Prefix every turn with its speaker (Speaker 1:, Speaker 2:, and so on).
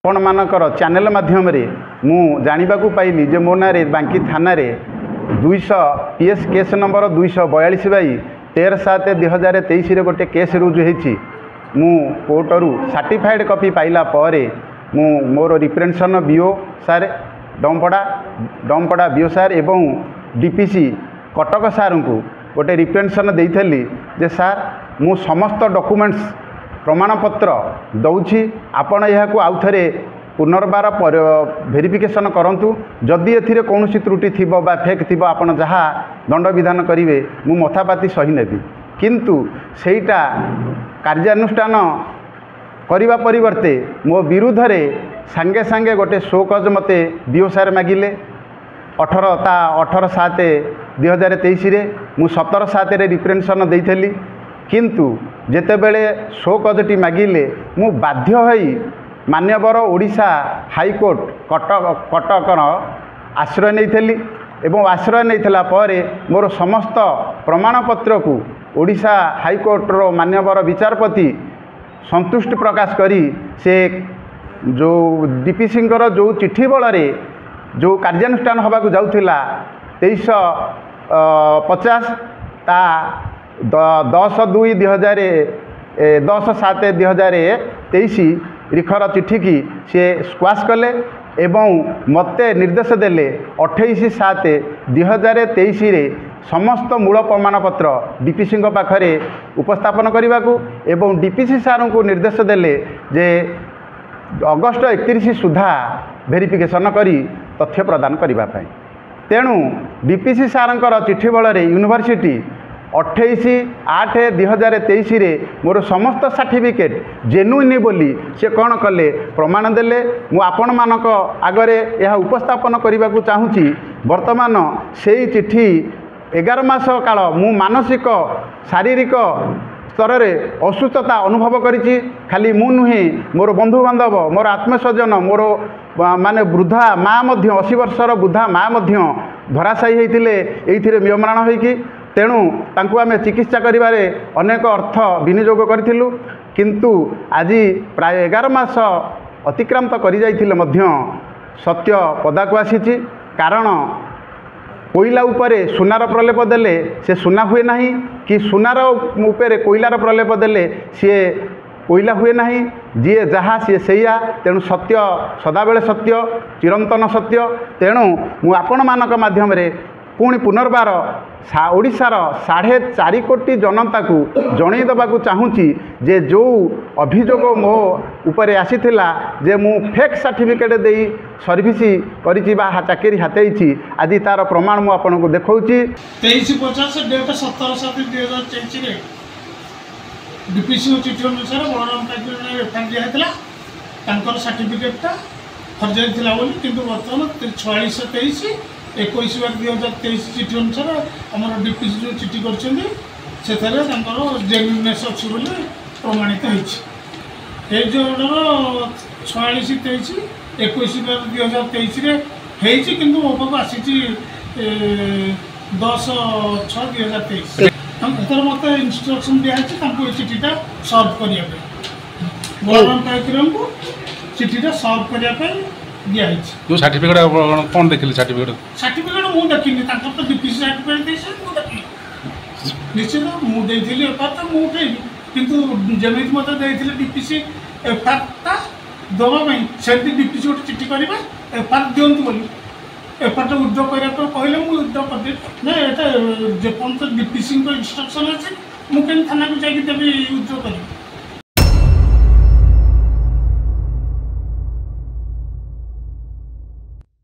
Speaker 1: आपण मानकर चैनल माध्यम मु जाना पाइली जे मो ना बांकी थाना 200 PS केस नंबर 242 बाई 13/7/2023 गोटे केस रुजु होती। मु कोर्टरू सर्टिफाइड कॉपी पाइला पर मु मोर रिप्रेजेंटेशन बीओ सार डमपड़ा बीओ सार एवं डीपीसी कटक सार को गोटे रिप्रेजेंटेशन देइथली जे सार मु समस्त डॉक्यूमेंट्स प्रमाणपत्र दौछि आपण यहाकू आउ थे पुनर्बार वेरिफिकेशन करंतु जदि एथिरे कौनसी त्रुटि थिबो बा फेक थिबो आपण जहाँ दंड विधान करिवे मु मथापाती सही नेबी। किंतु सेटा कार्यानुष्ठान करिवा परिवर्ते मो विरुद्ध रे सांगे सांगे गोटे शोकज मते बीओ सार मागिले 18/7/2023 रे मु 17/7 रे रिप्रेजेंटेशन देइथली। किंतु जेतेबेले शोकजटी मागिले मु बाध्य होई मान्यवर ओडिशा हाईकोर्ट कटकर आश्रय नहीं एवं आश्रय नहीं पर मोर समस्त प्रमाणपत्र को ओडिशा हाईकोर्टर मान्यवर विचारपति संतुष्टि प्रकाश करी से जो डीपीसी जो चिठी बल जो कार्यानुष्ठान होबाकू जाउथिला 2350 ता 10/2/2023 रिखर चिठी की सी स्क्वाश कले एवं मते निर्देश देले 28/7/2023 रे समस्त मूल प्रमाणपत्र डीपीसी पाखरे उपस्थापन करने को एवं डीपीसी सार को निर्देश देले जे अगस्ट 31 सुधा वेरिफिकेशन करी तथ्य प्रदान करने। तेणु डीपीसी सारंकर चिठी बल यूनिवर्सिटी 28/8/2023 रे मोर समस्त सर्टिफिकेट जेन्युइन बोली से कौन कले प्रमाण देले। मु आपण मानक आगरे यह उपस्थापन करने को चाहूँगी। वर्तमान से चिठी 11 मास काल मु मानसिक शारीरिक स्तर में असुस्थता अनुभव करी। खाली मु नुहे मोर बंधु बांधव मोर आत्मस्वजन मोर माने वृद्धा माँ 80 वर्षर वृद्धा माँ धराशायी होते ये म्रियमाण होगी। तेणु तांकु आमे चिकित्सा करिबारे अनेक अर्थ विनियोग करिथिलु। किंतु आज प्राय 11 मास अतिक्रांत करि जाइथिले मध्य सत्य पदाकु आसीछि। कारण कोईला उपरे सुनार प्रलेप देले से सुना हुए नहीं कि सुनार उपरे कोईलार प्रलेप देले सी कोईला हुए नहीं। जी जहाँ सी सैया। तेणु सत्य सदाबेले सत्य चिरंतन सत्य। तेणु मु आपण मानक माध्यम रे पुणी पुनर्बार ओडिशार 4.5 कोटी जनता को जणई देवाकू चाहूँगी जे जो अभियोग मो उपरे आसीथिला जे मु फेक सर्टिफिकेट दे सर्विस करी चाकरी हाथेई आज तार प्रमाण मु आपन को देखौची।
Speaker 2: 23/50 डेट 17/7/2023 डीपीसी चिठी अनुसार बलराम पाइक एफआईआर दिया तांकर सर्टिफिकेटा हरजाई थिला बोली। किंतु वर्तमान 46/23 21/2023 चिठी अनुसार आमर डीपीसी जो चिठी कर जेन्युइनेस अच्छी बोली प्रमाणित होती। जो ऑर्डर 46/23 21/2023 किंतु मो पाक आसी 10/6/2023 एथर मत इंस्ट्रक्शन दिखाई चिठीटा सर्व करने बलराम पाइक को चिठीटा सर्व करने दिखाई।
Speaker 3: जो सर्टिफिकेट कौन देखिले
Speaker 2: सर्टिफिकेट मु देखिनी तो डीपीसी सर्टिफिकेट देखी निश्चित मुझे एफआईआर तो मुझे किंतु जमी मत डीपीसी एफआईआर दवाई सेमती डीपीसी गोटे चिठी करेंगे एफआईआर दिंतु बोली एफआईआर तो विड्रॉ करने कहले मुझे विड्रॉ करदे ना ये जेपर्यंत डीपीसी इंस्ट्रक्शन अच्छे मुझे थाना को जाकि देवी विड्रॉ करी।